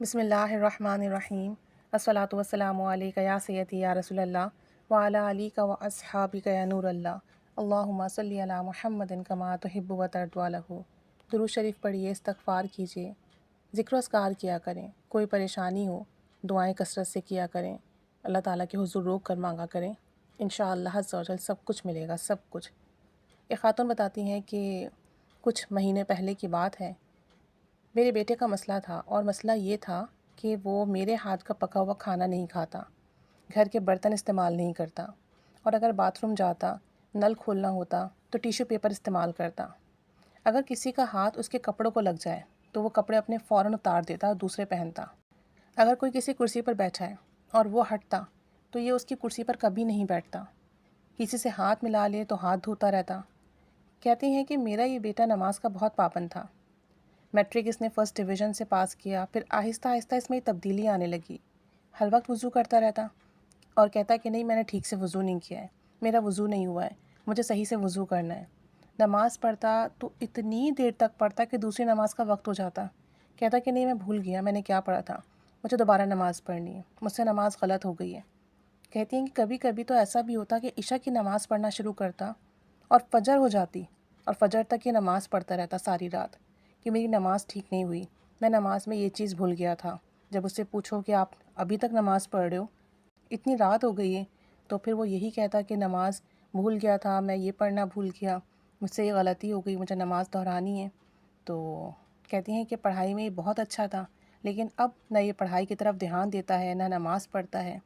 بسم اللہ الرحمن الرحیم الصلاۃ والسلام علیک یا سیدی یا رسول اللہ وعلی علیک و اصحابک یا نور اللہ اللہم صلی علی محمد کما تحب و ترضی لہ۔ درود شریف پڑھیے، استغفار کیجیے، ذکر و اذکار کیا کریں، کوئی پریشانی ہو دعائیں کثرت سے کیا کریں، اللہ تعالیٰ کے حضور روک کر مانگا کریں، انشاءاللہ عز و جل سب کچھ ملے گا، سب کچھ۔ ایک خاتون بتاتی ہیں کہ کچھ مہینے پہلے کی بات ہے، میرے بیٹے کا مسئلہ تھا، اور مسئلہ یہ تھا کہ وہ میرے ہاتھ کا پکا ہوا کھانا نہیں کھاتا، گھر کے برتن استعمال نہیں کرتا، اور اگر باتھ روم جاتا، نل کھولنا ہوتا تو ٹیشو پیپر استعمال کرتا۔ اگر کسی کا ہاتھ اس کے کپڑوں کو لگ جائے تو وہ کپڑے اپنے فوراً اتار دیتا اور دوسرے پہنتا۔ اگر کوئی کسی کرسی پر بیٹھا ہے اور وہ ہٹتا تو یہ اس کی کرسی پر کبھی نہیں بیٹھتا۔ کسی سے ہاتھ ملا لے تو ہاتھ دھوتا رہتا۔ کہتی ہیں کہ میرا یہ بیٹا نماز کا بہت پابند تھا، میٹرک اس نے فرسٹ ڈویژن سے پاس کیا، پھر آہستہ آہستہ اس میں تبدیلی آنے لگی۔ ہر وقت وضو کرتا رہتا اور کہتا کہ نہیں، میں نے ٹھیک سے وضو نہیں کیا ہے، میرا وضو نہیں ہوا ہے، مجھے صحیح سے وضو کرنا ہے۔ نماز پڑھتا تو اتنی دیر تک پڑھتا کہ دوسری نماز کا وقت ہو جاتا، کہتا کہ نہیں، میں بھول گیا میں نے کیا پڑھا تھا، مجھے دوبارہ نماز پڑھنی ہے، مجھ سے نماز غلط ہو گئی ہے۔ کہتی ہیں کہ کبھی کبھی تو ایسا بھی ہوتا کہ عشاء کی نماز پڑھنا شروع کرتا اور فجر ہو جاتی، اور فجر تک یہ نماز پڑھتا رہتا ساری رات کہ میری نماز ٹھیک نہیں ہوئی، میں نماز میں یہ چیز بھول گیا تھا۔ جب اس سے پوچھو کہ آپ ابھی تک نماز پڑھ رہے ہو، اتنی رات ہو گئی ہے، تو پھر وہ یہی کہتا کہ نماز بھول گیا تھا، میں یہ پڑھنا بھول گیا، مجھ سے یہ غلطی ہو گئی، مجھے نماز دہرانی ہے۔ تو کہتی ہیں کہ پڑھائی میں یہ بہت اچھا تھا، لیکن اب نہ یہ پڑھائی کی طرف دھیان دیتا ہے، نہ نماز پڑھتا ہے،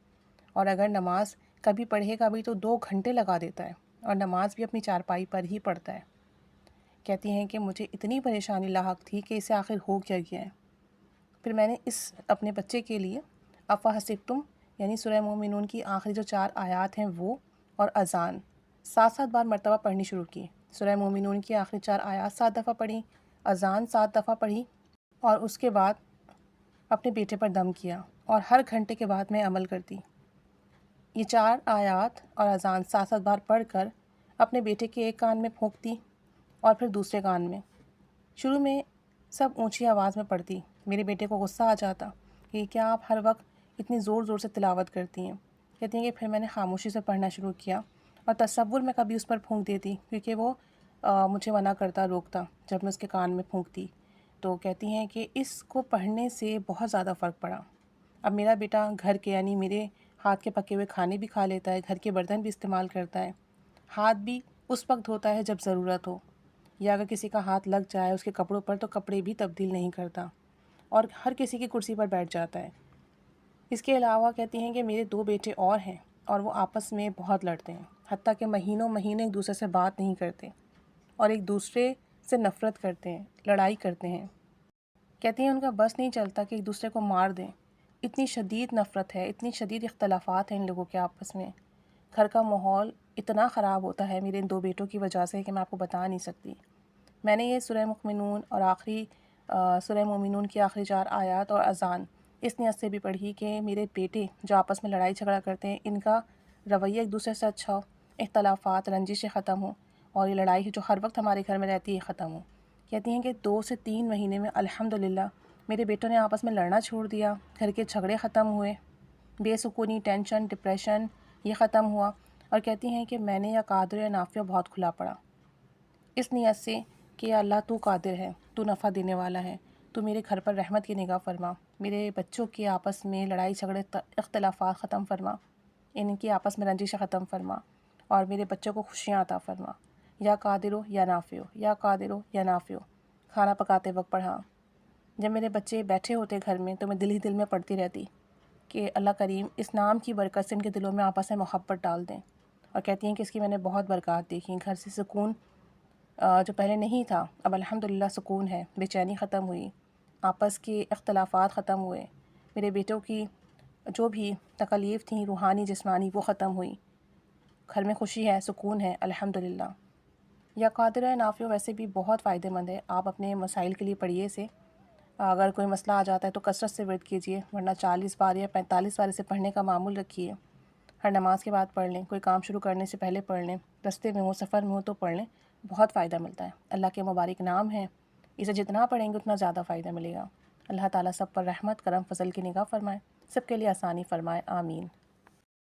اور اگر نماز کبھی پڑھے گا بھی تو 2 گھنٹے لگا دیتا ہے، اور نماز بھی اپنی چارپائی پر ہی پڑھتا ہے۔ کہتی ہیں کہ مجھے اتنی پریشانی لاحق تھی کہ اسے آخر ہو کیا گیا ہے۔ پھر میں نے اس اپنے بچے کے لیے افحسبتم یعنی سورہ مومنون کی آخری جو 4 آیات ہیں وہ اور اذان 7 بار مرتبہ پڑھنی شروع کی۔ سورہ مومنون کی آخری 4 آیات 7 دفعہ پڑھی، اذان 7 دفعہ پڑھی، اور اس کے بعد اپنے بیٹے پر دم کیا، اور ہر گھنٹے کے بعد میں عمل کرتی۔ یہ 4 آیات اور اذان 7 بار پڑھ کر اپنے بیٹے کے ایک کان میں پھونکتی اور پھر دوسرے کان میں۔ شروع میں سب اونچی آواز میں پڑھتی، میرے بیٹے کو غصہ آ جاتا کہ کیا آپ ہر وقت اتنی زور زور سے تلاوت کرتی ہیں۔ کہتی ہیں کہ پھر میں نے خاموشی سے پڑھنا شروع کیا، اور تصور میں کبھی اس پر پھونک دیتی کیونکہ وہ مجھے منع کرتا، روکتا جب میں اس کے کان میں پھونکتی۔ تو کہتی ہیں کہ اس کو پڑھنے سے بہت زیادہ فرق پڑا۔ اب میرا بیٹا گھر کے یعنی میرے ہاتھ کے پکے ہوئے کھانے بھی کھا لیتا ہے، گھر کے برتن بھی استعمال کرتا ہے، ہاتھ بھی اس وقت دھوتا ہے جب ضرورت ہو، یا اگر کسی کا ہاتھ لگ جائے اس کے کپڑوں پر تو کپڑے بھی تبدیل نہیں کرتا، اور ہر کسی کی کرسی پر بیٹھ جاتا ہے۔ اس کے علاوہ کہتی ہیں کہ میرے 2 بیٹے اور ہیں، اور وہ آپس میں بہت لڑتے ہیں، حتیٰ کہ مہینوں مہینے ایک دوسرے سے بات نہیں کرتے، اور ایک دوسرے سے نفرت کرتے ہیں، لڑائی کرتے ہیں۔ کہتی ہیں ان کا بس نہیں چلتا کہ ایک دوسرے کو مار دیں، اتنی شدید نفرت ہے، اتنی شدید اختلافات ہیں ان لوگوں کے آپس میں۔ گھر کا ماحول اتنا خراب ہوتا ہے میرے ان 2 بیٹوں کی وجہ سے کہ میں آپ کو بتا نہیں سکتی۔ میں نے یہ سورہ مومنون اور سورہ مومنون کی آخری 4 آیات اور اذان اس نیت سے بھی پڑھی کہ میرے بیٹے جو آپس میں لڑائی جھگڑا کرتے ہیں، ان کا رویہ ایک دوسرے سے اچھا ہو، اختلافات رنجشیں ختم ہوں، اور یہ لڑائی جو ہر وقت ہمارے گھر میں رہتی ہے ختم ہو۔ کہتی ہیں کہ 2 سے 3 مہینے میں الحمدللہ میرے بیٹوں نے آپس میں لڑنا چھوڑ دیا، گھر کے جھگڑے ختم ہوئے، بے سکونی، ٹینشن، ڈپریشن یہ ختم ہوا، اور کہتی ہیں کہ میں نے یا قادر یا نافع بہت کھلا پڑا، اس نیت سے کہ یا اللہ تو قادر ہے، تو نفع دینے والا ہے، تو میرے گھر پر رحمت کی نگاہ فرما، میرے بچوں کے آپس میں لڑائی جھگڑے اختلافات ختم فرما، ان کی آپس میں رنجش ختم فرما، اور میرے بچوں کو خوشیاں عطا فرما، یا قادر ہو یا نافع ہو، یا قادر ہو یا نافع ہو۔ کھانا پکاتے وقت پڑھا، جب میرے بچے بیٹھے ہوتے گھر میں تو میں دل ہی دل میں پڑھتی رہتی کہ اللہ کریم اس نام کی برکت سے ان کے دلوں میں آپس میں محبت ڈال دیں، اور کہتی ہیں کہ اس کی میں نے بہت برکات دیکھی، گھر سے سکون جو پہلے نہیں تھا اب الحمدللہ سکون ہے، بے چینی ختم ہوئی، آپس کے اختلافات ختم ہوئے، میرے بیٹوں کی جو بھی تکالیف تھیں روحانی جسمانی وہ ختم ہوئی، گھر میں خوشی ہے، سکون ہے الحمدللہ۔ یا قادر ہے نافع ویسے بھی بہت فائدہ مند ہے، آپ اپنے مسائل کے لیے پڑھیے اسے، اگر کوئی مسئلہ آ جاتا ہے تو کثرت سے ورد کیجیے، ورنہ 40 بار یا 45 بار اسے پڑھنے کا معمول رکھیے، ہر نماز کے بعد پڑھ لیں، کوئی کام شروع کرنے سے پہلے پڑھ لیں، رستے میں ہو سفر میں ہو تو پڑھ لیں، بہت فائدہ ملتا ہے، اللہ کے مبارک نام ہیں، اسے جتنا پڑھیں گے اتنا زیادہ فائدہ ملے گا۔ اللہ تعالیٰ سب پر رحمت کرم فضل کی نگاہ فرمائے، سب کے لیے آسانی فرمائے، آمین۔